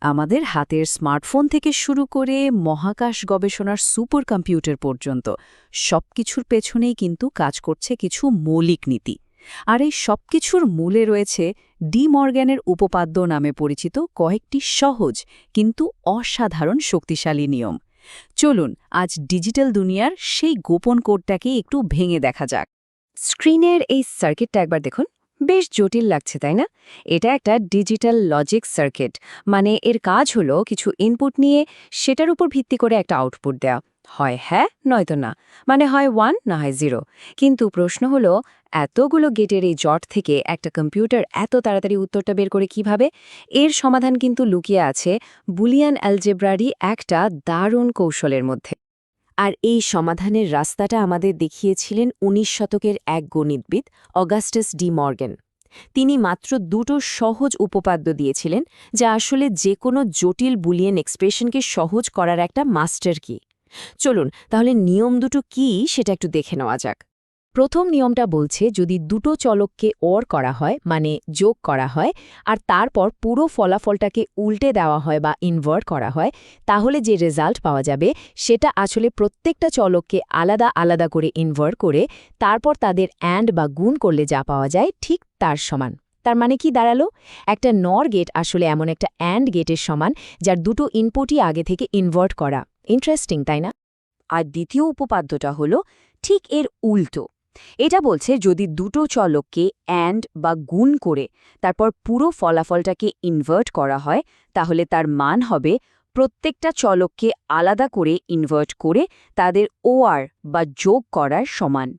আমাদের হাতের স্মার্টফোন থেকে শুরু করে মহাকাশ গবেষণার সুপার কম্পিউটার পর্যন্ত সবকিছুর পেছনেই কিন্তু কাজ করছে কিছু মৌলিক নীতি। আর এই সবকিছুর মূলে রয়েছে ডি মর্গ্যানের উপপাদ্য নামে পরিচিত কয়েকটি সহজ কিন্তু অসাধারণ শক্তিশালী নিয়ম। চলুন আজ ডিজিটাল দুনিয়ার সেই গোপন কোডটাকে একটু ভেঙে দেখা যাক। স্ক্রিনের এই সার্কিটটা একবার দেখুন, বেশ জটিল লাগছে তাই না? এটা একটা ডিজিটাল লজিক সার্কিট, মানে এর কাজ হলো কিছু ইনপুট নিয়ে সেটার উপর ভিত্তি করে একটা আউটপুট দেয়া, হয় হ্যাঁ নয়তো না, মানে হয় 1 না হয় 0। কিন্তু প্রশ্ন হলো, এতগুলো গেটের এই জট থেকে একটা কম্পিউটার এত তাড়াতাড়ি উত্তরটা বের করে কিভাবে? এর সমাধান কিন্তু লুকিয়ে আছে বুলিয়ান অ্যালজেব্রারই একটা দারুণ কৌশলের মধ্যে। আর এই সমাধানের রাস্তাটা আমাদের দেখিয়েছিলেন ১৯ শতকের এক গণিতবিদ অগাস্টাস ডি মর্গ্যান। তিনি মাত্র দুটো সহজ উপপাদ্য দিয়েছিলেন, যা আসলে যে কোনো জটিল বুলিয়ান এক্সপ্রেশনকে সহজ করার একটা মাস্টার কি। চলুন তাহলে নিয়ম দুটো কি সেটা একটু দেখে নেওয়া যাক। প্রথম নিয়মটা বলছে, যদি দুটো চলককে OR করা হয়, মানে যোগ করা হয়, আর তারপর পুরো ফলাফলটাকে উল্টে দেওয়া হয় বা ইনভার্ট করা হয়, তাহলে যে রেজাল্ট পাওয়া যাবে সেটা আসলে প্রত্যেকটা চলককে আলাদা আলাদা করে ইনভার্ট করে তারপর তাদের অ্যান্ড বা গুণ করলে যা পাওয়া যায় ঠিক তার সমান। তার মানে কি দাঁড়ালো? একটা নর গেট আসলে এমন একটা অ্যান্ড গেটের সমান যার দুটো ইনপুটই আগে থেকে ইনভার্ট করা। ইন্টারেস্টিং তাই না? আর দ্বিতীয় উপপাদ্যটা হলো ঠিক এর উল্টো। এটা বলছে, যদি দুটো চলককে অ্যান্ড বা গুণ করে তারপর পুরো ফলাফলটাকে ইনভার্ট করা হয়, তাহলে তার মান হবে প্রত্যেকটা চলককে আলাদা করে ইনভার্ট করে তাদের OR বা যোগ করার সমান।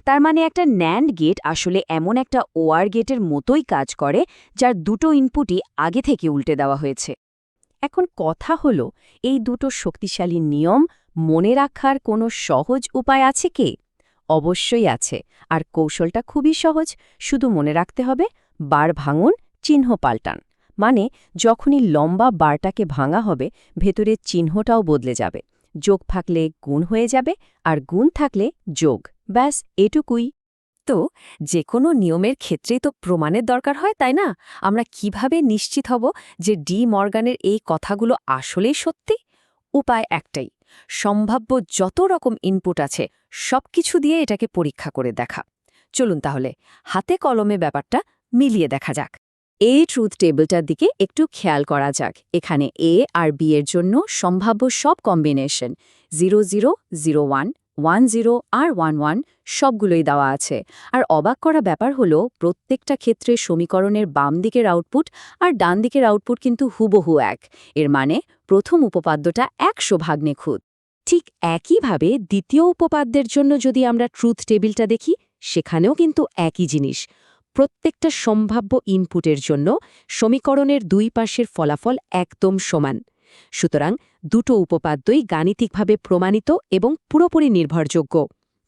তার মানে একটা NAND গেট আসলে এমন একটা OR গেটের মতোই কাজ করে, যার দুটো ইনপুটই আগে থেকে উল্টে দেওয়া হয়েছে। এখন কথা হলো, এই দুটো শক্তিশালী নিয়ম মনে রাখার কোনো সহজ উপায় আছে কি? অবশ্যই আছে, আর কৌশলটা খুবই সহজ। শুধু মনে রাখতে হবে, বার ভাঙুন, চিহ্ন পাল্টান। মানে যখনই লম্বা বারটাকে ভাঙা হবে, ভেতরের চিহ্নটাও বদলে যাবে। যোগ থাকলে গুণ হয়ে যাবে, আর গুণ থাকলে যোগ। ব্যাস এটুকুই। তো যে কোনো নিয়মের ক্ষেত্রেই তো প্রমাণের দরকার হয়, তাই না? আমরা কিভাবে নিশ্চিত হব যে ডি মর্গ্যানের এই কথাগুলো আসলেই সত্যি? উপায় একটাই, সম্ভাব্য যত রকম ইনপুট আছে সবকিছু দিয়ে এটাকে পরীক্ষা করে দেখা। চলুন তাহলে হাতে কলমে ব্যাপারটা মিলিয়ে দেখা যাক। এই ট্রুথ টেবিলটার দিকে একটু খেয়াল করা যাক। এখানে A আর B এর জন্য সম্ভাব্য সব কম্বিনেশন 0 0 0 1 1 0 আর 1 1 সবগুলোই দেওয়া আছে। আর অবাক করা ব্যাপার হলো, প্রত্যেকটা ক্ষেত্রে সমীকরণের বাম দিকের আউটপুট আর ডান দিকের আউটপুট কিন্তু হুবহু এক। এর মানে প্রথম উপপাদ্যটা 100 ভাগ নিখুঁত। ঠিক একইভাবে দ্বিতীয় উপপাদ্যের জন্য যদি আমরা ট্রুথ টেবিলটা দেখি, সেখানেও কিন্তু একই জিনিস। প্রত্যেকটা সম্ভাব্য ইনপুটের জন্য সমীকরণের দুই পাশের ফলাফল একদম সমান। সুতরাং দুটো উপপাদ্যই গাণিতিকভাবে প্রমাণিত এবং পুরোপুরি নির্ভরযোগ্য।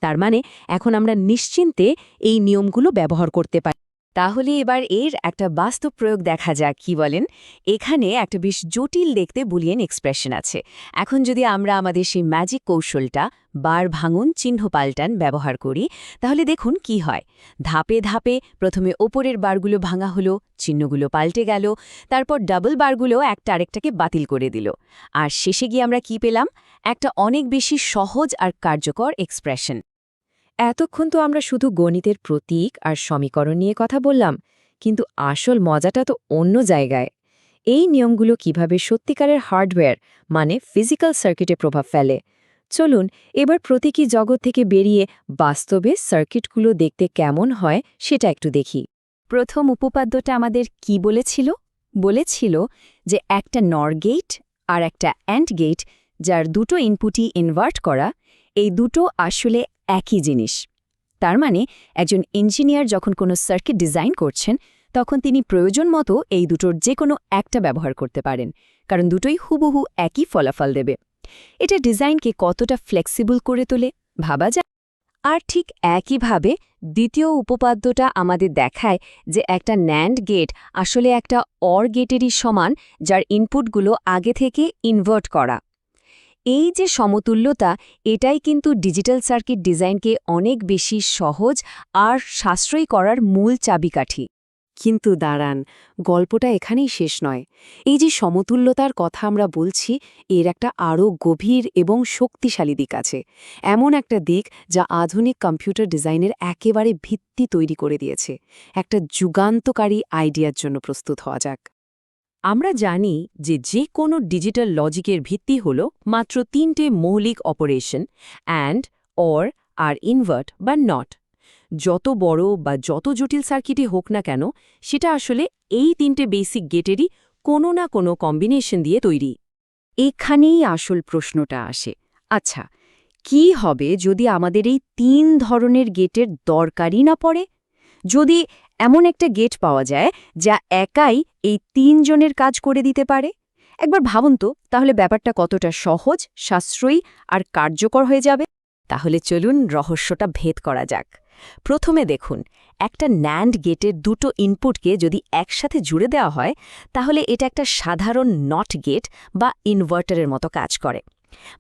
তার মানে এখন আমরা নিশ্চিন্তে এই নিয়মগুলো ব্যবহার করতে পারি। তাহলে এবার এর একটা বাস্তব প্রয়োগ দেখা যাক, কি বলেন? এখানে একটা বেশ জটিল দেখতে বুলিয়ান এক্সপ্রেশন আছে। এখন যদি আমরা আমাদের সেই ম্যাজিক কৌশলটা বার ভাঙুন চিহ্ন পাল্টান ব্যবহার করি, তাহলে দেখুন কি হয়। ধাপে ধাপে প্রথমে ওপরের বারগুলো ভাঙা হলো, চিহ্নগুলো পাল্টে গেল, তারপর ডাবল বারগুলো একটা আরেকটাকে বাতিল করে দিল। আর শেষে গিয়ে আমরা কি পেলাম? একটা অনেক বেশি সহজ আর কার্যকর এক্সপ্রেশন। এতক্ষণ তো আমরা শুধু গণিতের প্রতীক আর সমীকরণ নিয়ে কথা বললাম, কিন্তু আসল মজাটা তো অন্য জায়গায়। এই নিয়মগুলো কিভাবে সত্যিকারের হার্ডওয়্যার, মানে ফিজিক্যাল সার্কিটে প্রভাব ফেলে। চলুন এবার প্রতীকী জগৎ থেকে বেরিয়ে বাস্তবে সার্কিটগুলো দেখতে কেমন হয় সেটা একটু দেখি। প্রথম উপপাদ্যটা আমাদের কি বলেছিল? বলেছিল যে একটা নর গেট আর একটা অ্যান্ড গেট, যার দুটো ইনপুটই ইনভার্ট করা, এই দুটো আসলে একই জিনিস। তার মানে একজন ইঞ্জিনিয়ার যখন কোনো সার্কিট ডিজাইন করছেন, তখন তিনি প্রয়োজন মতো এই দুটোর যে কোনো একটা ব্যবহার করতে পারেন, কারণ দুটোই হুবহু একই ফলাফল দেবে। এটা ডিজাইনকে কতটা ফ্লেক্সিবল করে তোলে ভাবা যায়। আর ঠিক একইভাবে দ্বিতীয় উপপাদ্যটা আমাদের দেখায় যে একটা NAND গেট আসলে একটা OR গেটেরই সমান, যার ইনপুটগুলো আগে থেকে ইনভার্ট করা। এই যে সমতুল্যতা, এটাই কিন্তু ডিজিটাল সার্কিট ডিজাইনকে অনেক বেশি সহজ আর সাশ্রয়ী করার মূল চাবিকাঠি। কিন্তু দাঁড়ান, গল্পটা এখানেই শেষ নয়। এই যে সমতুল্যতার কথা আমরা বলছি, এর একটা আরও গভীর এবং শক্তিশালী দিক আছে। এমন একটা দিক যা আধুনিক কম্পিউটার ডিজাইনের একেবারে ভিত্তি তৈরি করে দিয়েছে। একটা যুগান্তকারী আইডিয়ার জন্য প্রস্তুত হওয়া যাক। আমরা জানি যে কোনো ডিজিটাল লজিকের ভিত্তি হল মাত্র 3টে মৌলিক অপারেশন অ্যান্ড, অর, আর ইনভার্ট বা নট। যত বড় বা যত জটিল সার্কিটই হোক না কেন, সেটা আসলে এই 3টে বেসিক গেটেরই কোনো না কোনো কম্বিনেশন দিয়ে তৈরি। এখানেই আসল প্রশ্নটা আসে। আচ্ছা, কি হবে যদি আমাদের এই 3 ধরনের গেটের দরকারই না পড়ে? যদি এমন একটা গেট পাওয়া যায় যা একাই এই 3 জনের কাজ করে দিতে পারে? একবার ভাবুন তো, তাহলে ব্যাপারটা কতটা সহজ, সাশ্রয়ী আর কার্যকর হয়ে যাবে। তাহলে চলুন রহস্যটা ভেদ করা যাক। প্রথমে দেখুন, একটা ন্যান্ড গেটের দুটো ইনপুটকে যদি একসাথে জুড়ে দেওয়া হয়, তাহলে এটা একটা সাধারণ নট গেট বা ইনভার্টারের মতো কাজ করে।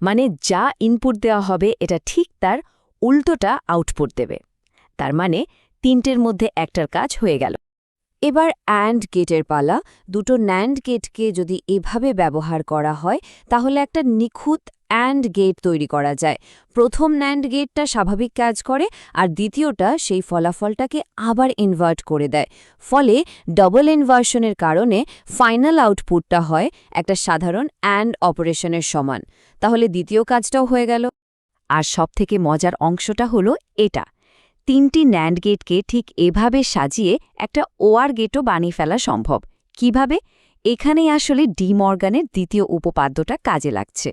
মানে যা ইনপুট দেওয়া হবে এটা ঠিক তার উল্টোটা আউটপুট দেবে। তার মানে 3টের মধ্যে একটার কাজ হয়ে গেল। এবার অ্যান্ড গেটের পালা। দুটো ন্যান্ড গেটকে যদি এভাবে ব্যবহার করা হয়, তাহলে একটা নিখুঁত অ্যান্ড গেট তৈরি করা যায়। প্রথম ন্যান্ড গেটটা স্বাভাবিক কাজ করে, আর দ্বিতীয়টা সেই ফলাফলটাকে আবার ইনভার্ট করে দেয়। ফলে ডবল ইনভার্সনের কারণে ফাইনাল আউটপুটটা হয় একটা সাধারণ অ্যান্ড অপারেশনের সমান। তাহলে দ্বিতীয় কাজটাও হয়ে গেল। আর সবথেকে মজার অংশটা হলো এটা, 3টি ন্যান্ড গেটকে ঠিক এভাবে সাজিয়ে একটা ওআর গেটও বানিয়ে ফেলা সম্ভব। কিভাবে? এখানেই আসলে ডি মর্গানের দ্বিতীয় উপপাদ্যটা কাজে লাগছে।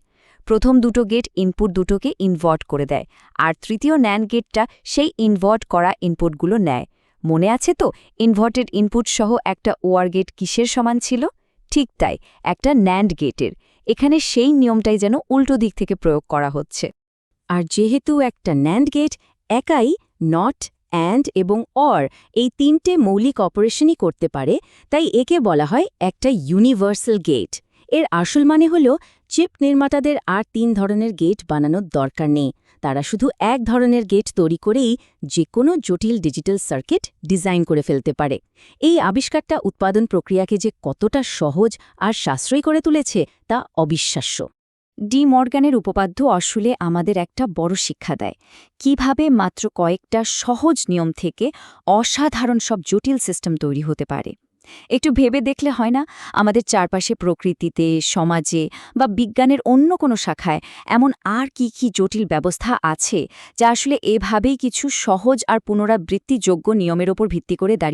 প্রথম দুটো গেট ইনপুট দুটোকে ইনভার্ট করে দেয়, আর তৃতীয় ন্যান্ড গেটটা সেই ইনভার্ট করা ইনপুটগুলো নেয়। মনে আছে তো, ইনভার্টেড ইনপুট সহ একটা ওআর গেট কিসের সমান ছিল? ঠিক তাই, একটা ন্যান্ড গেটের। এখানে সেই নিয়মটাই যেন উল্টো দিক থেকে প্রয়োগ করা হচ্ছে। আর যেহেতু একটা ন্যান্ড গেট একাই নট, অ্যান্ড এবং অর এই 3টে মৌলিক অপারেশনই করতে পারে, তাই একে বলা হয় একটা ইউনিভার্সাল গেট। এর আসল মানে হল চিপ নির্মাতাদের আর 3 ধরনের গেট বানানোর দরকার নেই। তারা শুধু এক ধরনের গেট তৈরি করেই যে কোনো জটিল ডিজিটাল সার্কিট ডিজাইন করে ফেলতে পারে। এই আবিষ্কারটা উৎপাদন প্রক্রিয়াকে যে কতটা সহজ আর সাশ্রয়ী করে তুলেছে তা অবিশ্বাস্য। ডি মর্গানের উপপাদ্য আসলে আমাদের একটা বড় শিক্ষা দেয়, কিভাবে মাত্র কয়েকটা সহজ নিয়ম থেকে অসাধারণ সব জটিল সিস্টেম তৈরি হতে পারে। একটু ভেবে দেখলে হয় না, আমাদের চারপাশে প্রকৃতিতে, সমাজে বা বিজ্ঞানের অন্য কোনো শাখায় এমন আর কি জটিল ব্যবস্থা আছে যা আসলে এভাবেই কিছু সহজ আর পুনরাবৃত্তিযোগ্য নিয়মের ওপর ভিত্তি করে দাঁড়িয়ে